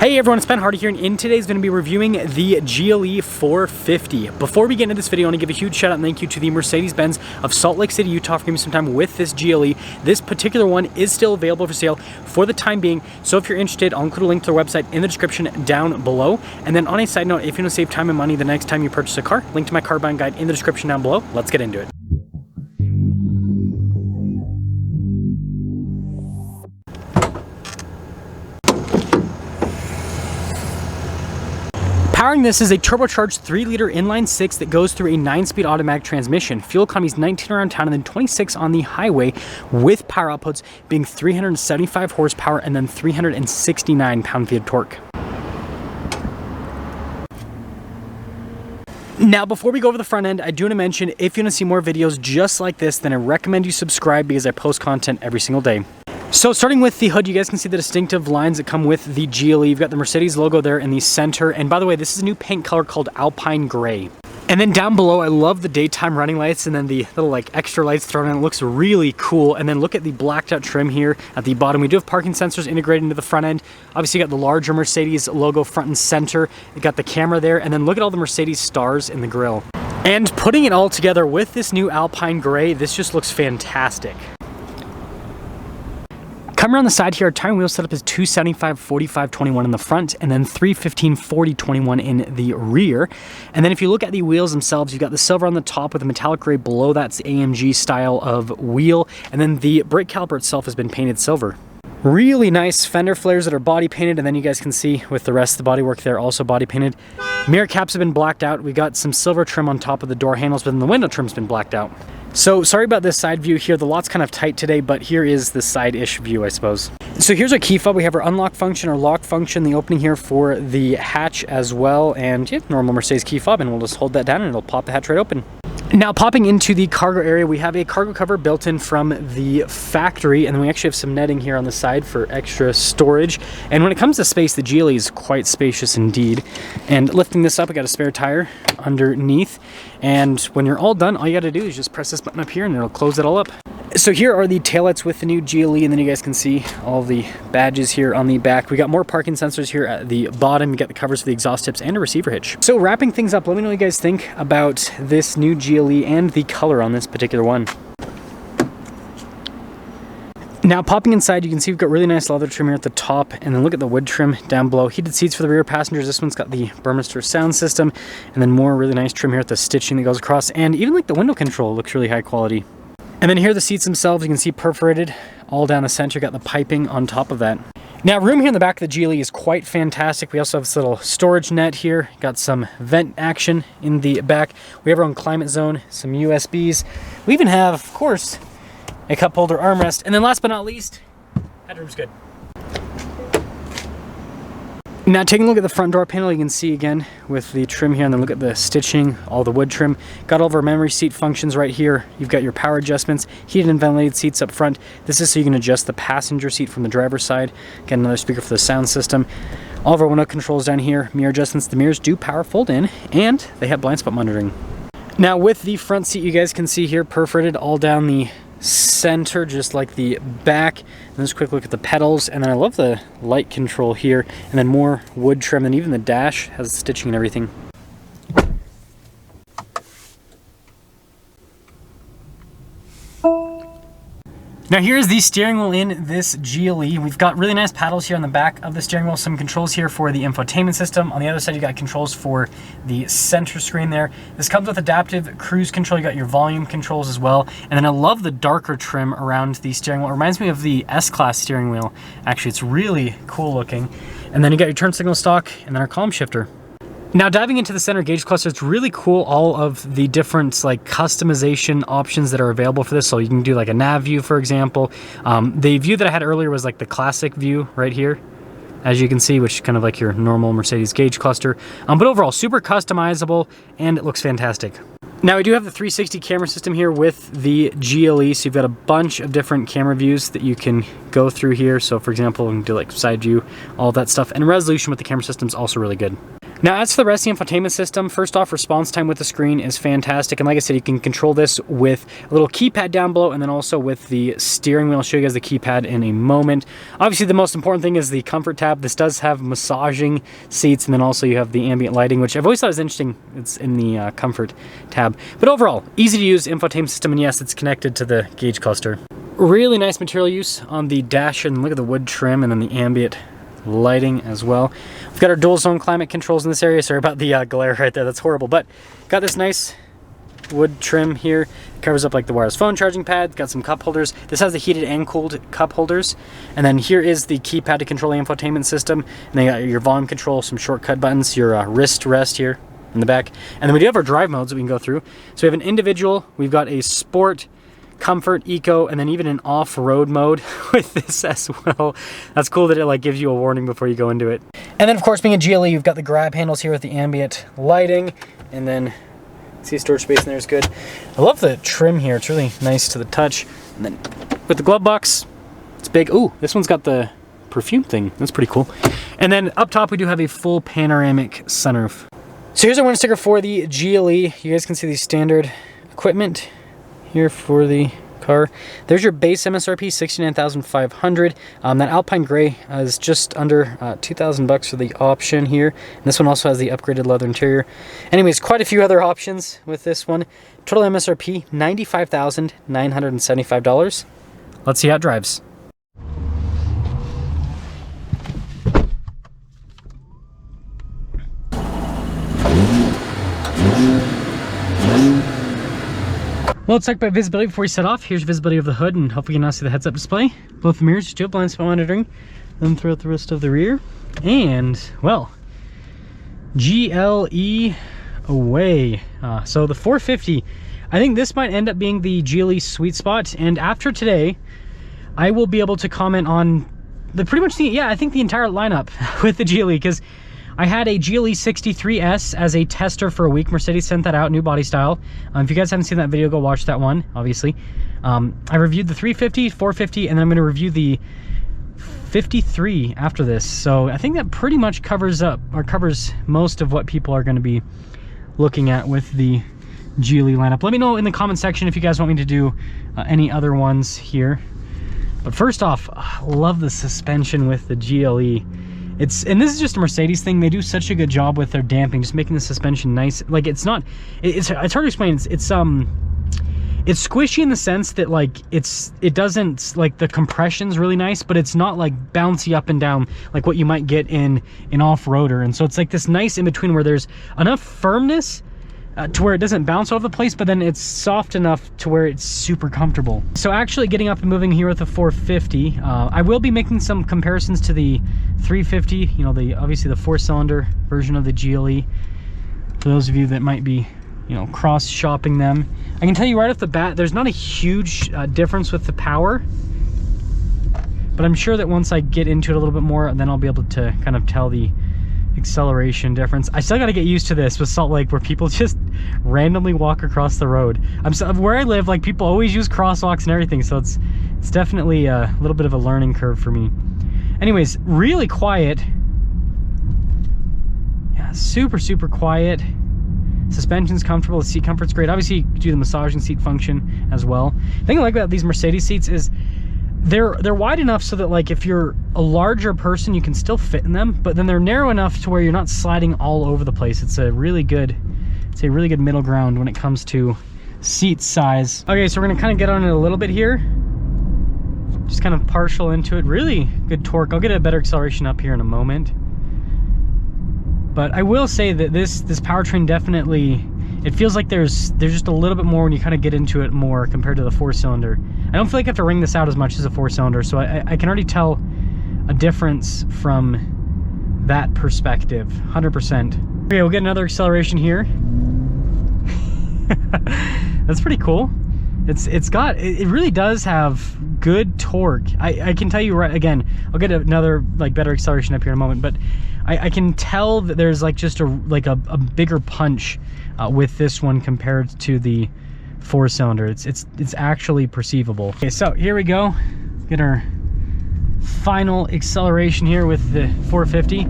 Hey everyone, it's Ben Hardy here, and in today's going to be reviewing the GLE 450. Before we get into this video, I want to give a huge shout out and thank you to the Mercedes-Benz of Salt Lake City, Utah for giving me some time with this GLE. This particular one is still available for sale for the time being, so if you're interested, I'll include a link to their website in the description down below. And then on a side note, if you want to save time and money the next time you purchase a car, link to my car buying guide in the description down below. Let's get into it. Powering this is a turbocharged 3-liter inline-6 that goes through a 9-speed automatic transmission. Fuel economy is 19 around town and then 26 on the highway, with power outputs being 375 horsepower and then 369 pound-feet of torque. Now, before we go over the front end, I do want to mention, if you want to see more videos just like this, then I recommend you subscribe because I post content every single day. So starting with the hood, you guys can see the distinctive lines that come with the GLE. You've got the Mercedes logo there in the center. And by the way, this is a new paint color called Alpine Gray. And then down below, I love the daytime running lights and then the little like extra lights thrown in. It looks really cool. And then look at the blacked out trim here at the bottom. We do have parking sensors integrated into the front end. Obviously you got the larger Mercedes logo front and center. You got the camera there. And then look at all the Mercedes stars in the grille. And putting it all together with this new Alpine Gray, this just looks fantastic. Coming around the side here, our tire wheel setup is 275, 45, 21 in the front, and then 315, 40, 21 in the rear. And then if you look at the wheels themselves, you've got the silver on the top with a metallic gray below. That's the AMG style of wheel. And then the brake caliper itself has been painted silver. Really nice fender flares that are body painted, and then you guys can see with the rest of the bodywork there also body painted. Mirror caps have been blacked out. We got some silver trim on top of the door handles, but then the window trim's been blacked out. So sorry about this side view here. The lot's kind of tight today, but here is the side-ish view, I suppose. So here's our key fob. We have our unlock function, our lock function, the opening here for the hatch as well, and yeah, normal Mercedes key fob, and we'll just hold that down and it'll pop the hatch right open. Now, popping into the cargo area, we have a cargo cover built in from the factory, and then we actually have some netting here on the side for extra storage. And when it comes to space, the GLE is quite spacious indeed. And lifting this up, I got a spare tire underneath. And when you're all done, all you got to do is just press this button up here and it'll close it all up. So here are the taillights with the new GLE, and then you guys can see all the badges here on the back. We got more parking sensors here at the bottom. You got the covers for the exhaust tips and a receiver hitch. So wrapping things up, let me know what you guys think about this new GLE and the color on this particular one. Now, popping inside, you can see we've got really nice leather trim here at the top, and then look at the wood trim down below. Heated seats for the rear passengers. This one's got the Burmester sound system, and then more really nice trim here at the stitching that goes across, and even like the window control looks really high quality. And then here are the seats themselves. You can see perforated all down the center. Got the piping on top of that. Now, room here in the back of the GLE is quite fantastic. We also have this little storage net here. Got some vent action in the back. We have our own climate zone, some USBs. We even have, of course, a cup holder armrest. And then last but not least, headroom's good. Now, taking a look at the front door panel, you can see again with the trim here, and then look at the stitching, all the wood trim. Got all of our memory seat functions right here. You've got your power adjustments, heated and ventilated seats up front. This is so you can adjust the passenger seat from the driver's side. Got another speaker for the sound system. All of our window controls down here, mirror adjustments. The mirrors do power fold in, and they have blind spot monitoring. Now, with the front seat, you guys can see here perforated all down the center, just like the back. And just a quick look at the pedals, and then I love the light control here, and then more wood trim, and even the dash has stitching and everything. Now here's the steering wheel in this GLE. We've got really nice paddles here on the back of the steering wheel, some controls here for the infotainment system. On the other side, you got controls for the center screen there. This comes with adaptive cruise control. You got your volume controls as well. And then I love the darker trim around the steering wheel. It reminds me of the S-Class steering wheel. Actually, it's really cool looking. And then you got your turn signal stock and then our column shifter. Now, diving into the center gauge cluster, it's really cool, all of the different like customization options that are available for this. So you can do like a nav view, for example. The view that I had earlier was like the classic view right here, as you can see, which is kind of like your normal Mercedes gauge cluster. But overall, super customizable, and it looks fantastic. Now, we do have the 360 camera system here with the GLE, so you've got a bunch of different camera views that you can go through here. So for example, we can do like side view, all that stuff, and resolution with the camera system is also really good. Now, as for the rest of the infotainment system, first off, response time with the screen is fantastic. And like I said, you can control this with a little keypad down below and then also with the steering wheel. I'll show you guys the keypad in a moment. Obviously, the most important thing is the comfort tab. This does have massaging seats, and then also you have the ambient lighting, which I've always thought is interesting. It's in the comfort tab. But overall, easy to use infotainment system, and yes, it's connected to the gauge cluster. Really nice material use on the dash, and look at the wood trim and then the ambient lighting as well. We've got our dual zone climate controls in this area. Sorry about the glare right there, that's horrible. But got this nice wood trim here. It covers up like the wireless phone charging pad. Got some cup holders. This has the heated and cooled cup holders. And then here is the keypad to control the infotainment system. And then you got your volume control, some shortcut buttons, your wrist rest here in the back. And then we do have our drive modes that we can go through. So we have an individual, we've got a sport, comfort, eco, and then even an off-road mode with this as well. That's cool that it like gives you a warning before you go into it. And then of course, being a GLE, you've got the grab handles here with the ambient lighting, and then see storage space in there is good. I love the trim here. It's really nice to the touch. And then with the glove box, it's big. Ooh, this one's got the perfume thing. That's pretty cool. And then up top, we do have a full panoramic sunroof. So here's our window sticker for the GLE. You guys can see the standard equipment here for the car. There's your base MSRP, $69,500. That Alpine Gray is just under 2,000 bucks for the option here. And this one also has the upgraded leather interior. Anyways, quite a few other options with this one. Total MSRP, $95,975. Let's see how it drives. Well, let's talk about visibility before we set off. Here's visibility of the hood, and hopefully you can now see the heads-up display. Both the mirrors, do have blind spot monitoring, then throughout the rest of the rear. And, well, GLE away. So the 450, I think this might end up being the GLE sweet spot. And after today, I will be able to comment on pretty much the, I think the entire lineup with the GLE, because I had a GLE 63S as a tester for a week. Mercedes sent that out, new body style. If you guys haven't seen that video, go watch that one, obviously. I reviewed the 350, 450, and then I'm going to review the 53 after this. So I think that pretty much covers most of what people are going to be looking at with the GLE lineup. Let me know in the comment section if you guys want me to do any other ones here. But first off, I love the suspension with the GLE. And this is just a Mercedes thing. They do such a good job with their damping, just making the suspension nice. Like it's hard to explain. It's squishy in the sense that like it doesn't, like the compression's really nice, but it's not like bouncy up and down like what you might get in an off-roader. And so it's like this nice in between where there's enough firmness to where it doesn't bounce all over the place, but then it's soft enough to where it's super comfortable. So actually getting up and moving here with the 450, I will be making some comparisons to the 350, you know, obviously the 4-cylinder version of the GLE, for those of you that might be, you know, cross-shopping them. I can tell you right off the bat, there's not a huge difference with the power, but I'm sure that once I get into it a little bit more, then I'll be able to kind of tell the acceleration difference. I still got to get used to this with Salt Lake, where people just randomly walk across the road. Where I live, like, people always use crosswalks and everything, so it's definitely a little bit of a learning curve for me. Anyways, really quiet. Yeah, super quiet. Suspension's comfortable. The seat comfort's great. Obviously, you do the massaging seat function as well. The thing I like about these Mercedes seats is they're wide enough so that, like, if you're a larger person, you can still fit in them, but then they're narrow enough to where you're not sliding all over the place. It's a really good middle ground when it comes to seat size. Okay, so we're gonna kind of get on it a little bit here. Just kind of partial into it. Really good torque. I'll get a better acceleration up here in a moment. But I will say that this powertrain definitely, it feels like there's just a little bit more when you kind of get into it more compared to the 4-cylinder. I don't feel like I have to wring this out as much as a 4-cylinder, so I can already tell a difference from that perspective, 100%. Okay, we'll get another acceleration here. That's pretty cool. It really does have good torque. I can tell you right, again, I'll get another like better acceleration up here in a moment, but I can tell that there's like just a bigger punch with this one compared to the 4-cylinder. It's actually perceivable. Okay, so here we go. Get our final acceleration here with the 450.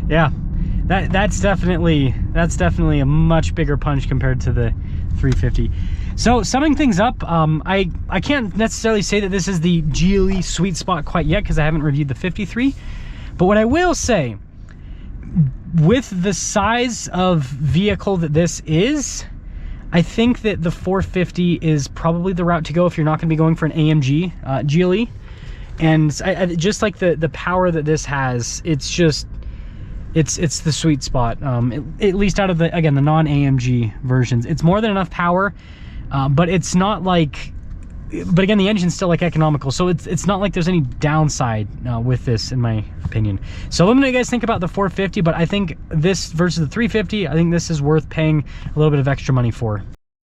Yeah, that's definitely a much bigger punch compared to the 350. So summing things up, I can't necessarily say that this is the GLE sweet spot quite yet because I haven't reviewed the 53. But what I will say, with the size of vehicle that this is, I think that the 450 is probably the route to go if you're not going to be going for an AMG GLE. And I just like the power that this has, it's just, it's the sweet spot, at least out of the, again, the non-AMG versions. It's more than enough power, but it's not like, but again, the engine's still like economical, so it's not like there's any downside with this, in my opinion. So let me know what you guys think about the 450, but I think this versus the 350, I think this is worth paying a little bit of extra money for.